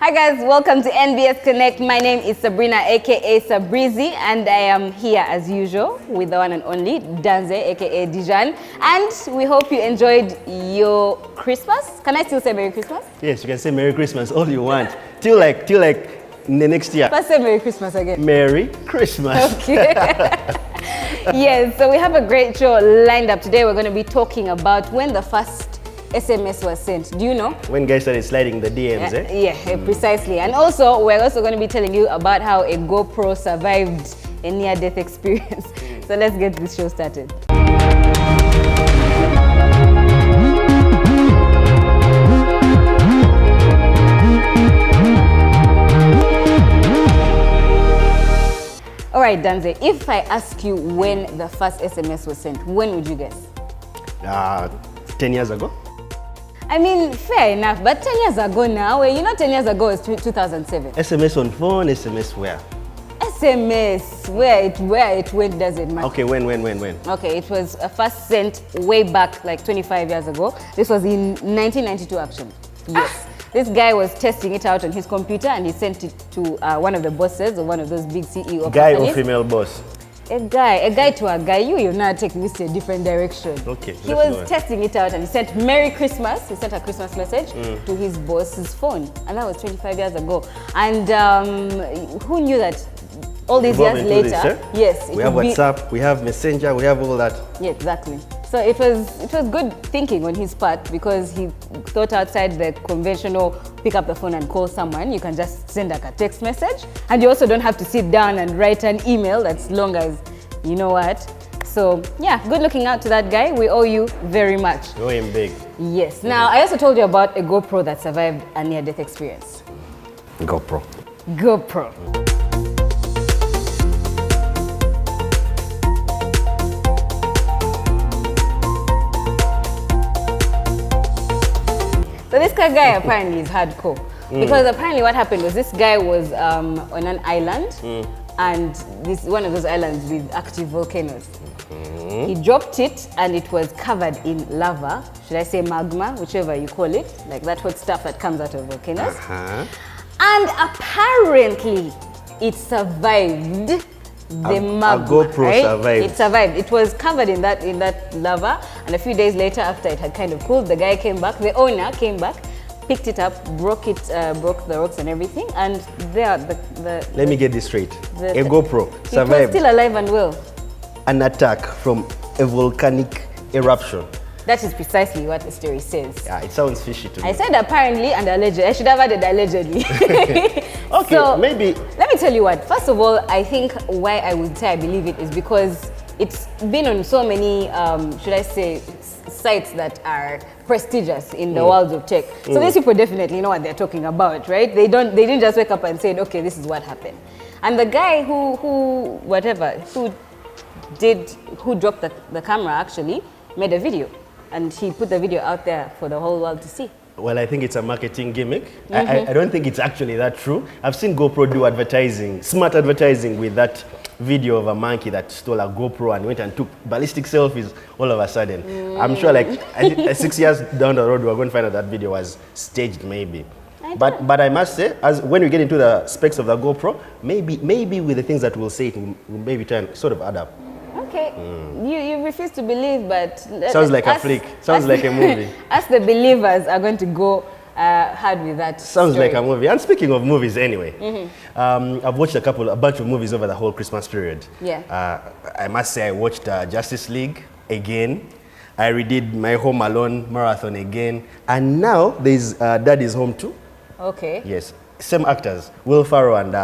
Hi guys, welcome to NBS Konnect. My name is Sabrina, aka Sabrizi, and I am here as usual with the one and only Danze, aka Dijan. And we hope you enjoyed your Christmas. Can I still say Merry Christmas? Yes, you can say Merry Christmas all you want. till like in the next year. Let's say Merry Christmas again. Merry Christmas. Okay. Yes, so we have a great show lined up today. We're going to be talking about when the first SMS was sent. Do you know? When guys started sliding the DMs, Yeah, precisely. And also, we're also going to be telling you about how a GoPro survived a near-death experience. So let's get this show started. All right, Danze, if I ask you when the first SMS was sent, when would you guess? 10 years ago. I mean, fair enough, but 10 years ago now, you know 10 years ago was 2007. SMS on phone, SMS where? SMS, where it went doesn't matter. Okay, when? Okay, it was first sent way back, like 25 years ago. This was in 1992, actually. Yes. This guy was testing it out on his computer and he sent it to one of the bosses of one of those big CEO Guy companies. or female boss? A guy to a guy. You're now taking this to a different direction. Okay. He was testing it out and he sent Merry Christmas. He sent a Christmas message to his boss's phone. And that was 25 years ago. And who knew that all these years later, yes. We have WhatsApp, we have Messenger, we have all that. Yeah, exactly. So it was good thinking on his part because he thought outside the conventional pick up the phone and call someone. You can just send like a text message and you also don't have to sit down and write an email that's long as you know what. So yeah, good looking out to that guy. We owe you very much. We owe him big. Yes. Now I also told you about a GoPro that survived a near-death experience. GoPro. So this guy apparently is hardcore because apparently what happened was this guy was on an island and this one of those islands with active volcanoes. He dropped it and it was covered in lava, should I say magma, whichever you call it, like that hot stuff that comes out of volcanoes. And apparently it survived. The magma, a GoPro survived. It survived. It was covered in that lava, and a few days later, after it had kind of cooled, the guy came back. The owner came back, picked it up, broke the rocks and everything, and there Let me get this straight. A GoPro survived. It was still alive and well. An attack from a volcanic eruption. That is precisely what the story says. Yeah, it sounds fishy to me. I said apparently and allegedly. I should have added allegedly. Okay, so, maybe. Let me tell you what. First of all, I think why I would say I believe it is because it's been on so many, should I say, sites that are prestigious in the world of tech. So these people definitely know what they're talking about, right? They didn't just wake up and say, okay, this is what happened. And the guy who dropped the camera actually made a video. And he put the video out there for the whole world to see. Well, I think it's a marketing gimmick. I don't think it's actually that true. I've seen GoPro do advertising, smart advertising with that video of a monkey that stole a GoPro and went and took ballistic selfies all of a sudden. I'm sure like 6 years down the road, we're going to find out that video was staged maybe. But I must say, as when we get into the specs of the GoPro, maybe with the things that we'll say, it will maybe try and sort of add up. Okay, you refuse to believe, but sounds like a flick. Sounds like a movie. Us the believers are going to go hard with that. Sounds like a movie. And speaking of movies, anyway, I've watched a bunch of movies over the whole Christmas period. Yeah. I must say, I watched Justice League again. I redid my Home Alone marathon again, and now there's Daddy's Home too. Okay. Yes, same actors, Will Ferrell and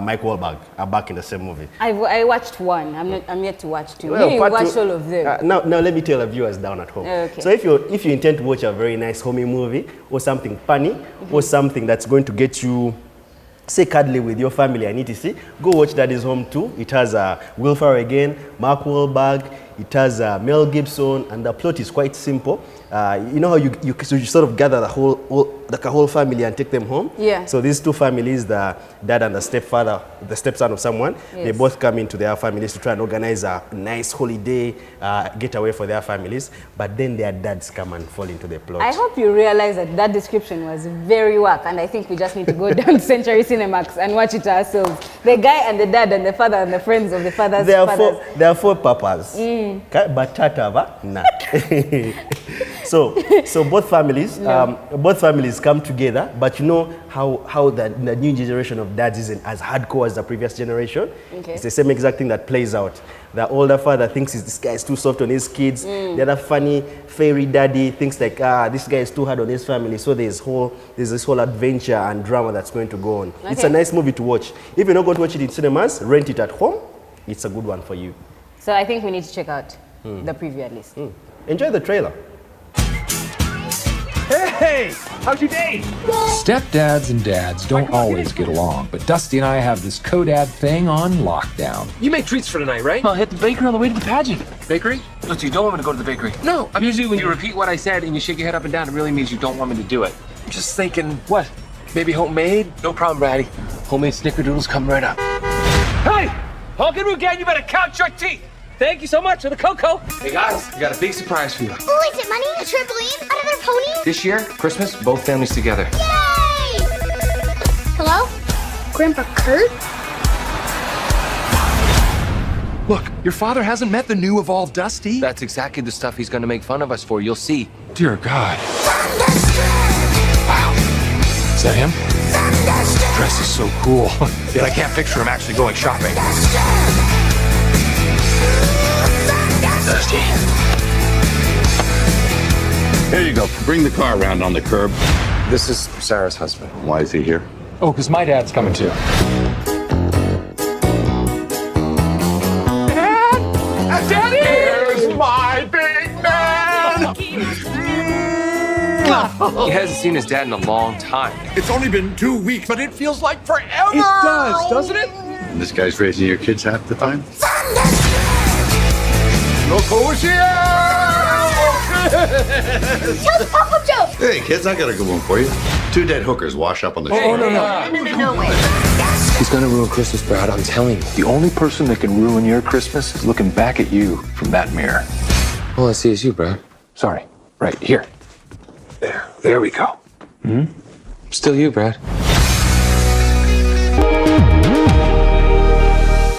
Mike Wahlberg are back in the same movie. I watched one. I'm yet to watch two. Well, you watched all of them. Now let me tell the viewers down at home. Okay. So if you intend to watch a very nice homey movie or something funny or something that's going to get you, say, cuddly with your family and etc., go watch Daddy's Home 2. It has Will Ferrell again, Mark Wahlberg, It has Mel Gibson, and the plot is quite simple. You know how so you sort of gather the whole family and take them home? Yeah. So these two families, the dad and the stepfather, the stepson of someone, they both come into their families to try and organize a nice holiday, getaway for their families. But then their dads come and fall into the plot. I hope you realize that that description was very work, and I think we just need to go down to Century Cinemax and watch it ourselves. The guy and the dad and the father and the friends of the father's fathers. There are four papas. But tatava, nah. So both families come together, but you know how the new generation of dads isn't as hardcore as the previous generation. Okay. It's the same exact thing that plays out. The older father thinks this guy is too soft on his kids. The other funny fairy daddy thinks like, this guy is too hard on his family. So there's this whole adventure and drama that's going to go on. Okay. It's a nice movie to watch. If you're not going to watch it in cinemas, rent it at home. It's a good one for you. So I think we need to check out the preview at least. Enjoy the trailer. Hey, how's your day? Stepdads and dads don't always get along, but Dusty and I have this co-dad thing on lockdown. You make treats for tonight, right? I'll hit the bakery on the way to the pageant. Bakery? So you don't want me to go to the bakery? No, I mean, Usually when you repeat what I said and you shake your head up and down, it really means you don't want me to do it. I'm just thinking, What? maybe homemade? No problem, Brady. Homemade snickerdoodles come right up. Hey! Honkin' Rugan, you better count your teeth! Thank you so much for the cocoa. Hey guys, I got a big surprise for you. Oh, is it money? A trampoline? Another pony? This year, Christmas, both families together. Yay! Hello? Grandpa Kurt? Look, your father hasn't met the new evolved Dusty. That's exactly the stuff he's gonna make fun of us for. You'll see. Dear God. Wow. Is that him? Dress is so cool. Yet I can't picture him actually going shopping. Dusty. Here you go. Bring the car around on the curb. This is Sarah's husband. Why is he here? Oh, because my dad's coming too. Daddy! Here's my big man! He hasn't seen his dad in a long time. It's only been 2 weeks, but It feels like forever. It does, doesn't it? this guy's raising your kids half the time. Tell the pop-up joke! Hey, kids, I got a good one for you. 2 dead hookers wash up on the shore. No way. He's gonna ruin Christmas, Brad. I'm telling you. The only person that can ruin your Christmas is looking back at you from that mirror. All I see is you, Brad. Sorry. Right here. There we go. Still you, Brad.